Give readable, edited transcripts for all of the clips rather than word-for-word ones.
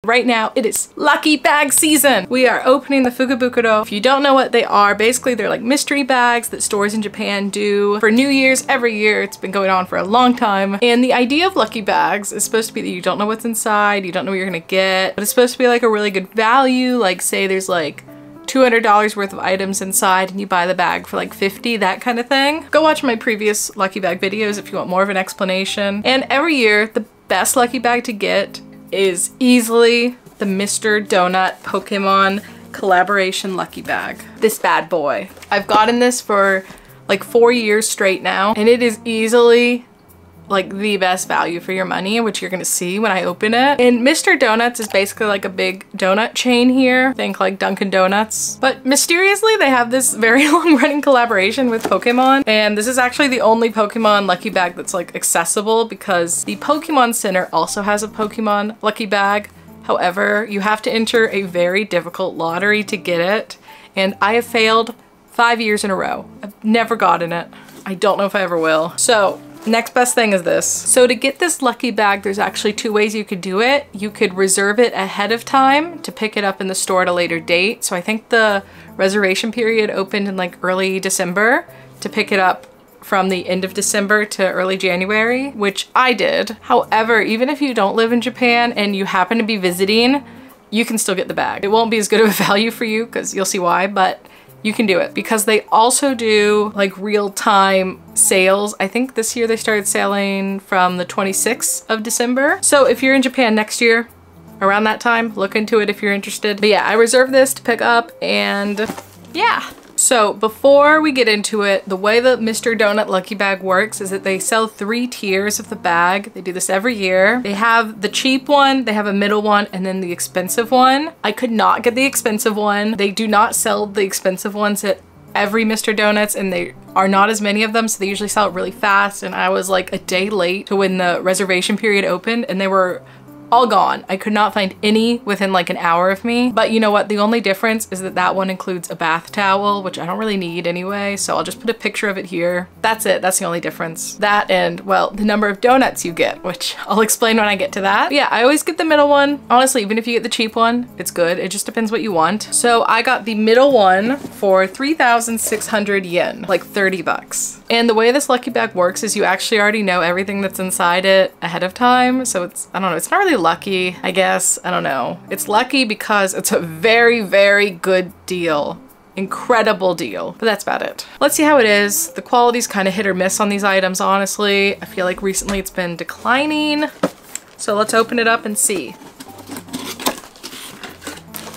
right now it is lucky bag season. We are opening the Fukubukuro. If you don't know what they are, basically they're like mystery bags that stores in Japan do for New Year's every year. It's been going on for a long time. And the idea of lucky bags is supposed to be that you don't know what's inside, you don't know what you're gonna get, but it's supposed to be like a really good value. Like say there's like $200 worth of items inside and you buy the bag for like 50, that kind of thing. Go watch my previous lucky bag videos if you want more of an explanation. And every year, the best lucky bag to get is easily the Mr. Donut Pokemon collaboration lucky bag. This bad boy. I've gotten this for like 4 years straight now, and it is easily like the best value for your money, which you're gonna see when I open it. And Mr. Donuts is basically like a big donut chain here. Think like Dunkin' Donuts. But mysteriously, they have this very long running collaboration with Pokemon. And this is actually the only Pokemon lucky bag that's like accessible, because the Pokemon Center also has a Pokemon lucky bag. However, you have to enter a very difficult lottery to get it. And I have failed 5 years in a row. I've never gotten it. I don't know if I ever will. So next best thing is this. So to get this lucky bag, there's actually 2 ways you could do it. You could reserve it ahead of time to pick it up in the store at a later date. So I think the reservation period opened in like early December to pick it up from the end of December to early January, which I did. However, even if you don't live in Japan and you happen to be visiting, you can still get the bag. It won't be as good of a value for you, because you'll see why, but you can do it because they also do like real-time sales. I think this year they started selling from the 26th of December. So if you're in Japan next year, around that time, look into it if you're interested. But yeah, I reserved this to pick up, and yeah. So before we get into it, the way the Mr. Donut Lucky Bag works is that they sell 3 tiers of the bag. They do this every year. They have the cheap one, they have a middle one, and then the expensive one. I could not get the expensive one. They do not sell the expensive ones at every Mr. Donuts, and they are not as many of them, so they usually sell it really fast. And I was like a day late to when the reservation period opened, and they were all gone. I could not find any within like an hour of me. But you know what? The only difference is that that one includes a bath towel, which I don't really need anyway. So I'll just put a picture of it here. That's it. That's the only difference. That and, well, the number of donuts you get, which I'll explain when I get to that. But yeah, I always get the middle one. Honestly, even if you get the cheap one, it's good. It just depends what you want. So I got the middle one for 3,600 yen, like 30 bucks. And the way this lucky bag works is you actually already know everything that's inside it ahead of time. So it's, I don't know, it's not really lucky, I guess. I don't know. It's lucky because it's a very, very good deal. Incredible deal. But that's about it. Let's see how it is. The quality's kind of hit or miss on these items, honestly. I feel like recently it's been declining. So let's open it up and see.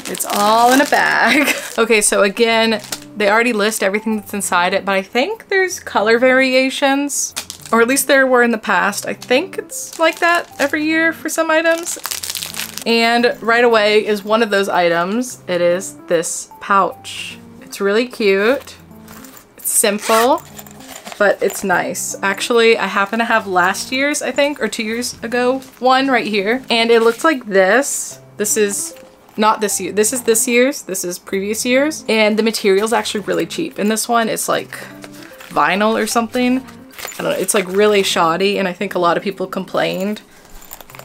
It's all in a bag. Okay, so again, they already list everything that's inside it, but I think there's color variations, or at least there were in the past. I think it's like that every year for some items. And right away is one of those items. It is this pouch. It's really cute. It's simple, but it's nice. Actually, I happen to have last year's, I think, or 2 years ago, one right here. And it looks like this. This is not this year. This is this year's. This is previous year's. And the material's actually really cheap. And this one is like vinyl or something. I don't know. It's like really shoddy, and I think a lot of people complained.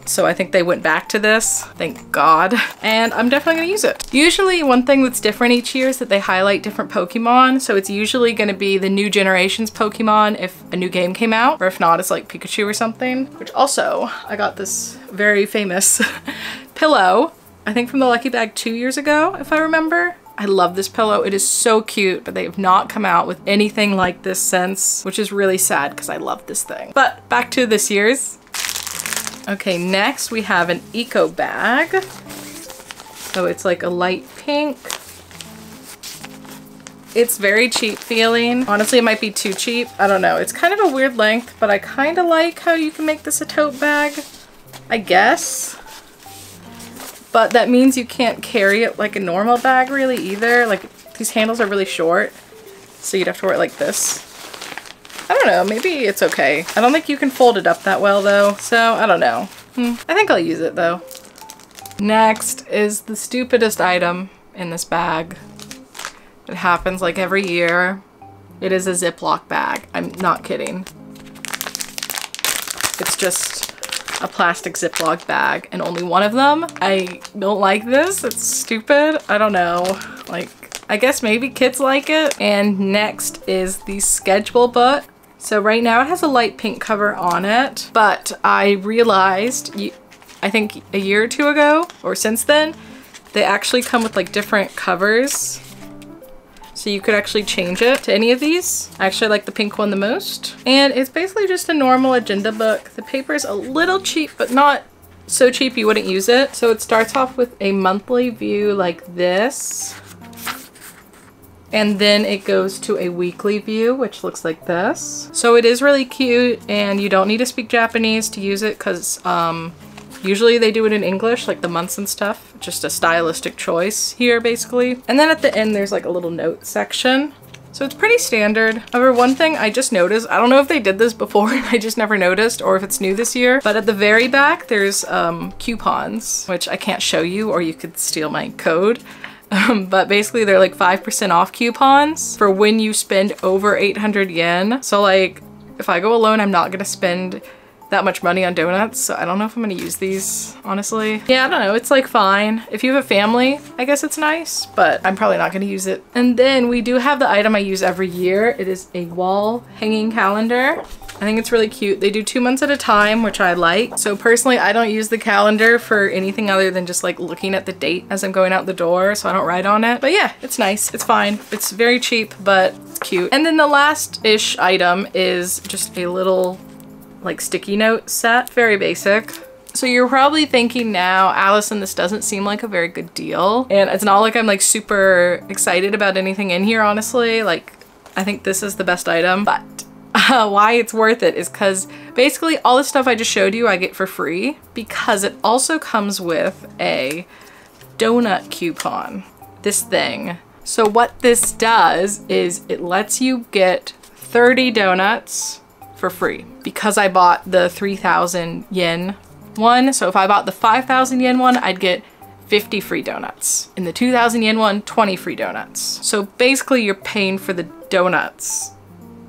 So I think they went back to this. Thank God. And I'm definitely gonna use it. Usually one thing that's different each year is that they highlight different Pokemon. So it's usually gonna be the new generation's Pokemon if a new game came out, or if not, it's like Pikachu or something. Which also, I got this very famous pillow, I think from the Lucky Bag 2 years ago, if I remember. I love this pillow. It is so cute, but they have not come out with anything like this since, which is really sad because I love this thing. But back to this year's. Okay, next we have an eco bag. So it's like a light pink. It's very cheap feeling. Honestly, it might be too cheap. I don't know. It's kind of a weird length, but I kind of like how you can make this a tote bag, I guess. But that means you can't carry it like a normal bag really either. Like, these handles are really short, so you'd have to wear it like this. I don't know, maybe it's okay. I don't think you can fold it up that well though, so I don't know. I think I'll use it though. Next is the stupidest item in this bag. It happens like every year. It is a Ziploc bag. I'm not kidding. It's just a plastic Ziploc bag and only one of them. I don't like this. It's stupid. I don't know. Like, I guess maybe kids like it. And next is the schedule book. So right now it has a light pink cover on it, but I realized, I think a year or two ago, or since then, they actually come with like different covers. So you could actually change it to any of these. I actually like the pink one the most. And it's basically just a normal agenda book. The paper is a little cheap, but not so cheap you wouldn't use it. So it starts off with a monthly view like this. And then it goes to a weekly view, which looks like this. So it is really cute, and you don't need to speak Japanese to use it because usually they do it in English, like the months and stuff. Just a stylistic choice here, basically. And then at the end, there's like a little note section. So it's pretty standard. However, one thing I just noticed, I don't know if they did this before and I just never noticed, or if it's new this year, but at the very back, there's coupons, which I can't show you, or you could steal my code. But basically they're like 5% off coupons for when you spend over 800 yen. So like, if I go alone, I'm not gonna spend that much money on donuts, so I don't know if I'm gonna use these, honestly. Yeah, I don't know, it's like fine. If you have a family, I guess it's nice, but I'm probably not gonna use it. And then we do have the item I use every year. It is a wall hanging calendar. I think it's really cute. They do 2 months at a time, which I like. So personally, I don't use the calendar for anything other than just like looking at the date as I'm going out the door, so I don't write on it. But yeah, it's nice, it's fine. It's very cheap, but it's cute. And then the last-ish item is just a little like sticky note set, very basic. So you're probably thinking now, Allison, this doesn't seem like a very good deal. And it's not like I'm like super excited about anything in here, honestly. Like, I think this is the best item, but why it's worth it is because basically all the stuff I just showed you I get for free, because it also comes with a donut coupon, this thing. So what this does is it lets you get 30 donuts for free, because I bought the 3,000 yen one. So if I bought the 5,000 yen one, I'd get 50 free donuts. In the 2,000 yen one, 20 free donuts. So basically you're paying for the donuts,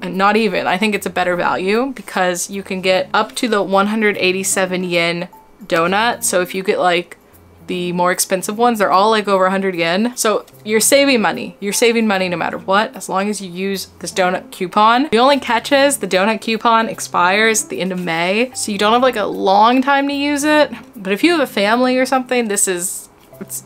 and not even. I think it's a better value because you can get up to the 187 yen donut. So if you get like the more expensive ones, they're all like over 100 yen. So you're saving money. You're saving money no matter what, as long as you use this donut coupon. The only catch is the donut coupon expires at the end of May. So you don't have like a long time to use it. But if you have a family or something,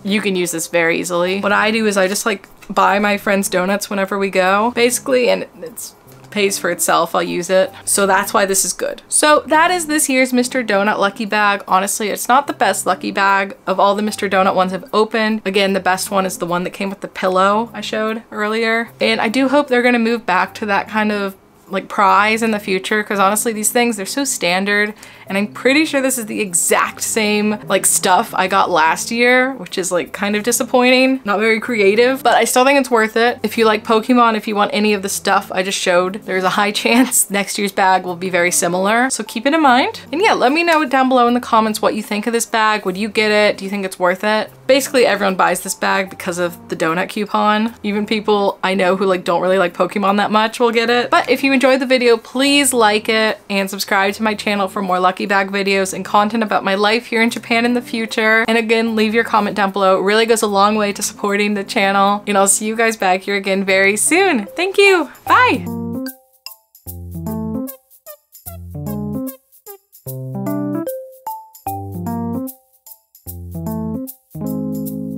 you can use this very easily. What I do is I just like buy my friends donuts whenever we go, basically, and it's pays for itself. I'll use it. So that's why this is good. So that is this year's Mr. Donut Lucky Bag. Honestly, it's not the best lucky bag of all the Mr. Donut ones I've opened. Again, the best one is the one that came with the pillow I showed earlier. And I do hope they're gonna move back to that kind of like prize in the future, because honestly these things, they're so standard, and I'm pretty sure this is the exact same like stuff I got last year, which is like kind of disappointing, not very creative, but I still think it's worth it. If you like Pokemon, if you want any of the stuff I just showed, there's a high chance next year's bag will be very similar, so keep it in mind. And yeah, let me know down below in the comments what you think of this bag. Would you get it? Do you think it's worth it? Basically everyone buys this bag because of the donut coupon. Even people I know who like don't really like Pokemon that much will get it. But if you enjoyed the video, please like it and subscribe to my channel for more lucky bag videos and content about my life here in Japan in the future. And again, leave your comment down below. It really goes a long way to supporting the channel. And I'll see you guys back here again very soon. Thank you. Bye.